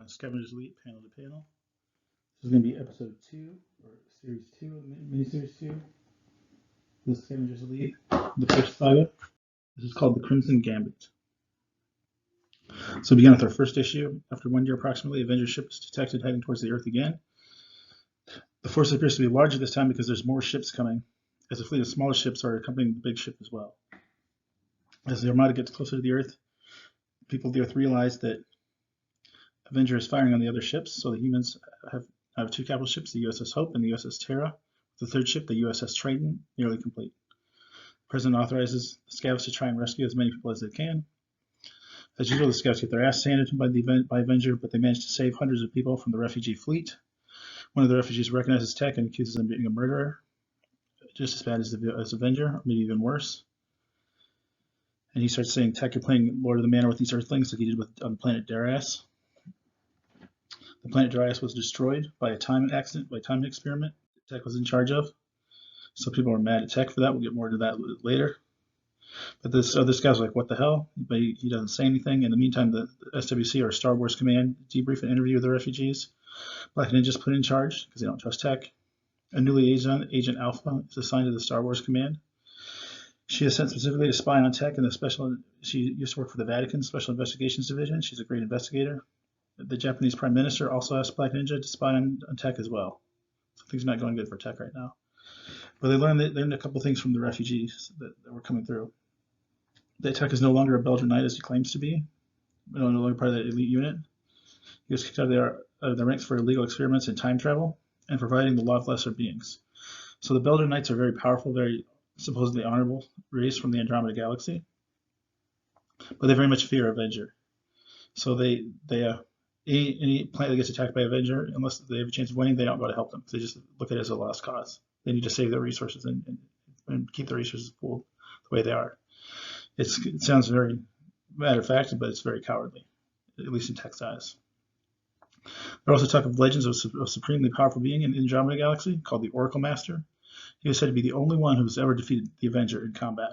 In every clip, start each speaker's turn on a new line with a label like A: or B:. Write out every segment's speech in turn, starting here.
A: Scavenger's Elite panel to panel. This is going to be episode 2, or series 2, miniseries 2. The Scavenger's Elite, the first saga. This is called the Crimson Gambit. So we begin with our first issue. After 1 year approximately, Avenger ship is detected heading towards the Earth again. The force appears to be larger this time because there's more ships coming, as a fleet of smaller ships are accompanying the big ship as well. As the Armada gets closer to the Earth, people of the Earth realize that Avenger is firing on the other ships, so the humans have 2 capital ships, the USS Hope and the USS Terra. The third ship, the USS Triton, nearly complete. The President authorizes the Scavs to try and rescue as many people as they can. As usual, the Scavs get their ass handed by Avenger, but they manage to save hundreds of people from the refugee fleet. One of the refugees recognizes Tech and accuses him of being a murderer, just as bad as Avenger, or maybe even worse. And he starts saying, Tech, you're playing Lord of the Manor with these Earthlings like he did with on the planet Darius. The planet Darius was destroyed by a time accident, by a time experiment that Tech was in charge of. So people are mad at Tech for that. We'll get more to that later. But this guy's like, what the hell? But he doesn't say anything. In the meantime, the SWC, or Star Wars Command, debrief and interview the refugees. Black Ninja's put in charge because they don't trust Tech. A new liaison, Agent Alpha, is assigned to the Star Wars Command. She is sent specifically to spy on Tech she used to work for the Vatican Special Investigations Division. She's a great investigator. The Japanese Prime Minister also asked Black Ninja to spy on Tech as well. So things are not going good for Tech right now. But they learned a couple things from the refugees that were coming through. That Tech is no longer a Belgian knight as he claims to be, no longer part of that elite unit. He was kicked out of the ranks for illegal experiments in time travel and providing the law of lesser beings. So the Belgian knights are very powerful, very supposedly honorable race from the Andromeda Galaxy, but they very much fear Avenger. So any planet that gets attacked by Avenger, unless they have a chance of winning, they don't go to help them. They just look at it as a lost cause. They need to save their resources and keep their resources pooled the way they are. It sounds very matter of fact, but it's very cowardly, at least in Tech's eyes. There also talk of legends of a supremely powerful being in the Andromeda Galaxy called the Oracle Master. He was said to be the only one who's ever defeated the Avenger in combat.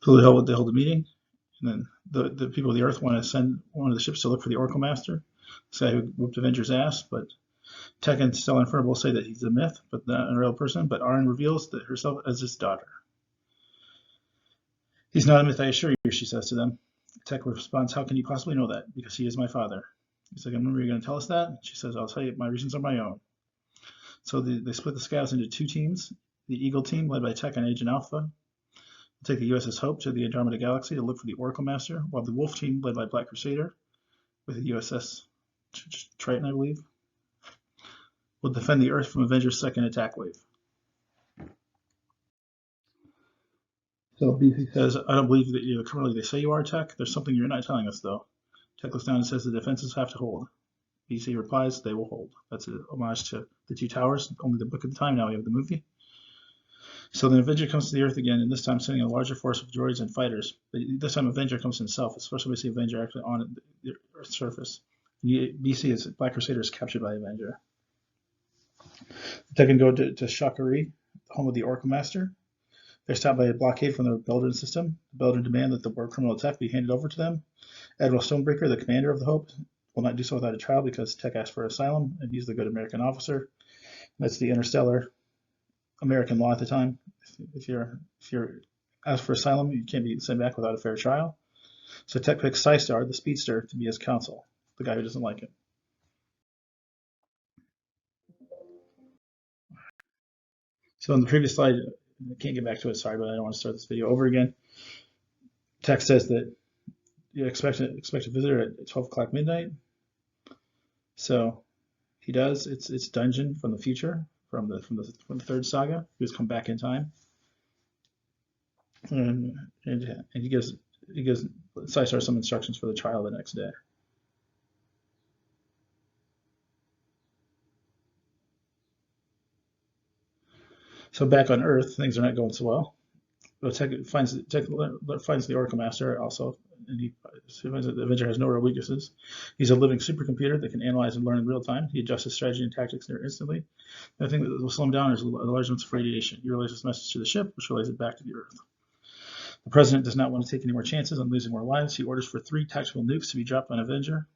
A: So they hold a meeting, and then the people of the Earth want to send one of the ships to look for the Oracle Master, this guy who whooped Avenger's ass, but Tech and Stellar Inferno will say that he's a myth, but not a real person, but Arn reveals that herself as his daughter. He's not a myth, I assure you, she says to them. Tech responds, how can you possibly know that? Because he is my father. He's like, I remember you're going to tell us that? She says, I'll tell you, my reasons are my own. So they split the Scavs into 2 teams. The Eagle team, led by Tech and Agent Alpha, will take the USS Hope to the Andromeda Galaxy to look for the Oracle Master, while the Wolf team, led by Black Crusader, with the USS Triton, I believe, will defend the Earth from Avenger's second attack wave. So BC says, I don't believe that you're the criminal they say you are, Tech. There's something you're not telling us, though. Tech looks down and says the defenses have to hold. BC replies, they will hold. That's an homage to the 2 Towers, only the book at the time, now we have the movie. So then Avenger comes to the Earth again, and this time sending a larger force of droids and fighters. But this time Avenger comes himself. It's the first time we see Avenger actually on the Earth's surface. BC is Black Crusader is captured by Avenger. Tech can go to Shakari, the home of the Oracle Master. They're stopped by a blockade from the Belgian system. The Belgian demand that the war criminal Tech be handed over to them. Admiral Stonebreaker, the commander of the Hope, will not do so without a trial because Tech asked for asylum, and he's the good American officer. That's the interstellar American law at the time. If you're asked for asylum, you can't be sent back without a fair trial. So Tech picks Systar, the speedster, to be his counsel, the guy who doesn't like him. So in the previous slide, I can't get back to it, sorry, but I don't want to start this video over again. Tech says that you expect a visitor at 12 o'clock midnight. So he does. It's Dungeon from the future, from the 3rd saga. He has come back in time, and he gives Systar some instructions for the trial the next day. So back on Earth, things are not going so well. But Tech finds the Oracle Master also, and he finds that the Avenger has no real weaknesses. He's a living supercomputer that can analyze and learn in real time. He adjusts his strategy and tactics near instantly. The thing that will slow him down is a large amounts of radiation. He relays this message to the ship, which relays it back to the Earth. The president does not want to take any more chances on losing more lives. He orders for 3 tactical nukes to be dropped on Avenger.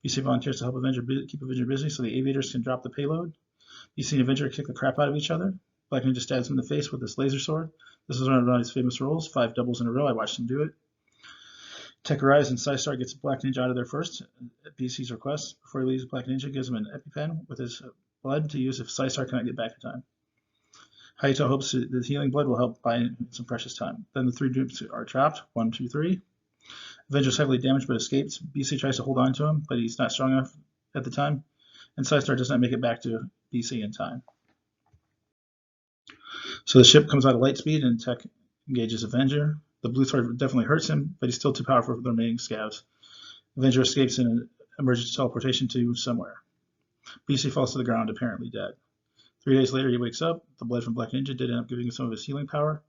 A: BC volunteers to help keep Avenger busy so the aviators can drop the payload. BC and Avenger kick the crap out of each other. Black Ninja stabs him in the face with his laser sword. This is one of his famous roles, 5 doubles in a row. I watched him do it. Tech arrives and Psystar gets Black Ninja out of there first at BC's request. Before he leaves, Black Ninja gives him an EpiPen with his blood to use if Psystar cannot get back in time. Hayato hopes that the healing blood will help buy some precious time. Then the 3 nukes are dropped. 1, 2, 3. Avenger is heavily damaged but escapes. BC tries to hold on to him, but he's not strong enough at the time. And Psystar does not make it back to BC in time. So the ship comes out at light speed and Tech engages Avenger. The blue sword definitely hurts him, but he's still too powerful for the remaining scavs. Avenger escapes in an emergency teleportation to somewhere. BC falls to the ground, apparently dead. 3 days later, he wakes up. The blood from Black Ninja did end up giving him some of his healing power.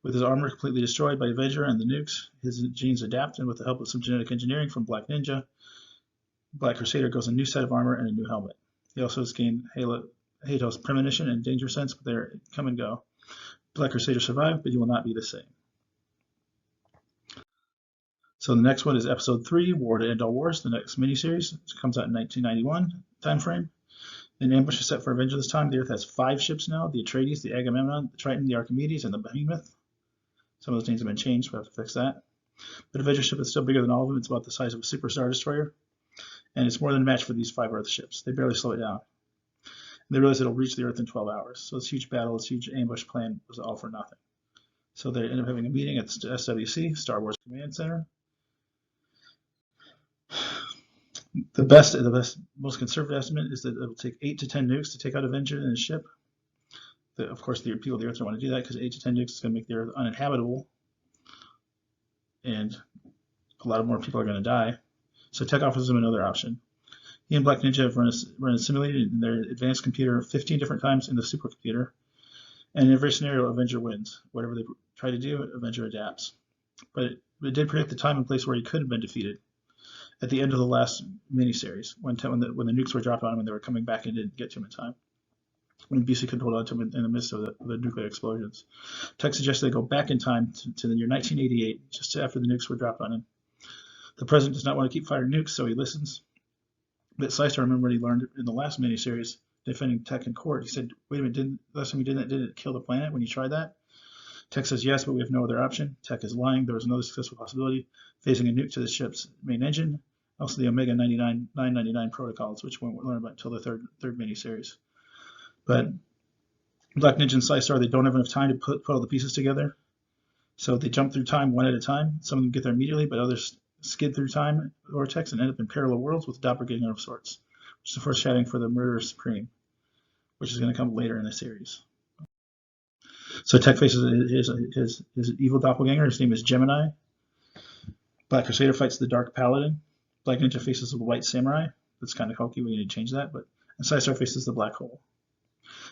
A: With his armor completely destroyed by Avenger and the nukes, his genes adapt, and with the help of some genetic engineering from Black Ninja, Black Crusader goes a new set of armor and a new helmet. He also has gained Hayato's premonition and danger sense, but they come and go. Black Crusader survived, but he will not be the same. So the next one is Episode 3, War to End All Wars, the next miniseries. It comes out in 1991 timeframe. An ambush is set for Avenger this time. The Earth has 5 ships now: the Atreides, the Agamemnon, the Triton, the Archimedes, and the Behemoth. Some of those names have been changed, we'll have to fix that. But Avenger ship is still bigger than all of them. It's about the size of a Super Star Destroyer. And it's more than a match for these 5 Earth ships. They barely slow it down. And they realize it'll reach the Earth in 12 hours. So this huge battle, this huge ambush plan was all for nothing. So they end up having a meeting at the SWC, Star Wars Command Center. The best, most conservative estimate is that it will take 8 to 10 nukes to take out Avenger in a ship. Of course, the people of the Earth don't want to do that because 8 to 10 nukes is going to make the Earth uninhabitable, and a lot more people are going to die. So Tech offers them another option. He and Black Ninja have run a simulator in their advanced computer 15 different times in the supercomputer, and in every scenario, Avenger wins. Whatever they try to do, Avenger adapts. But it did predict the time and place where he could have been defeated. At the end of the last miniseries, when the nukes were dropped on him and they were coming back and didn't get to him in time, when BC could hold on to him in the midst of the nuclear explosions. Tech suggested they go back in time to the year 1988, just after the nukes were dropped on him. The president does not want to keep firing nukes, so he listens. But Psystar remembered what he learned in the last miniseries, defending Tech in court. He said, wait a minute, last time you did that, didn't it kill the planet when you tried that? Tech says yes, but we have no other option. Tech is lying. There was another successful possibility, phasing a nuke to the ship's main engine. Also the Omega 999 protocols, which we won't learn about until the third miniseries. But Black Ninja and Psystar, they don't have enough time to put all the pieces together. So they jump through time one at a time. Some of them get there immediately, but others skid through time vortex and end up in parallel worlds with doppelganger of sorts, which is the foreshadowing for the Murderer Supreme, which is going to come later in the series. So Tech faces his evil doppelganger. His name is Gemini. Black Crusader fights the Dark Paladin. Black Ninja faces the White Samurai. That's kind of hokey. We need to change that. And Psystar faces the Black Hole.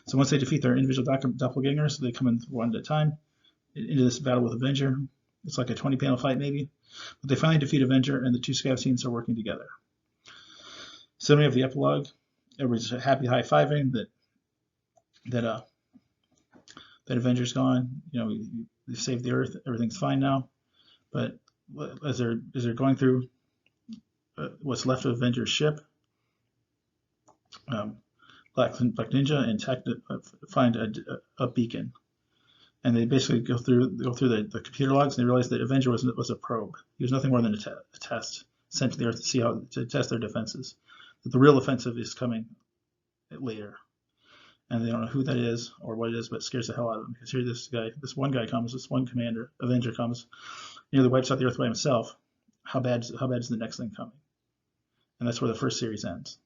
A: So once they defeat their individual doppelgangers, they come in one at a time into this battle with Avenger. It's like a 20-panel fight maybe. But they finally defeat Avenger, and the 2 scav teams are working together. So then we have the epilogue. Everybody's happy high-fiving that Avenger's gone. You know, we saved the Earth. Everything's fine now. But as they're going through what's left of Avenger's ship, Black Ninja and Tech find a beacon, and they basically go through the computer logs, and they realize that Avenger was a probe. He was nothing more than a test sent to the Earth to test their defenses. That the real offensive is coming later, and they don't know who that is or what it is, but it scares the hell out of them because here this one commander, Avenger comes, nearly wipes out the Earth by himself. How bad is the next thing coming? And that's where the first series ends.